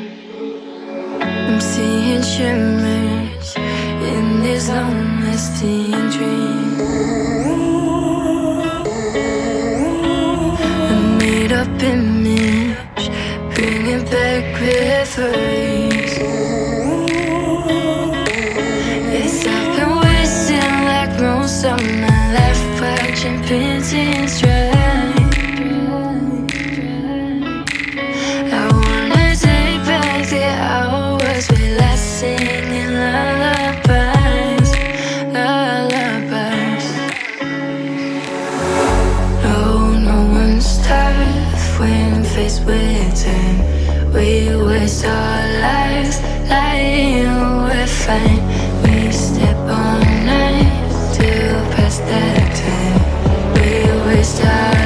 I'm seeing shimmers in these long-lasting dreams. A made-up image, bringing back memories. Yes, I've been wasting like most of my life, watching paintings dry. I wanna take back the hours we last singing lullabies, lullabies. Oh, no one's tough when faced with time. We waste our lives lying we're fine. We step on night to pass that time. We waste our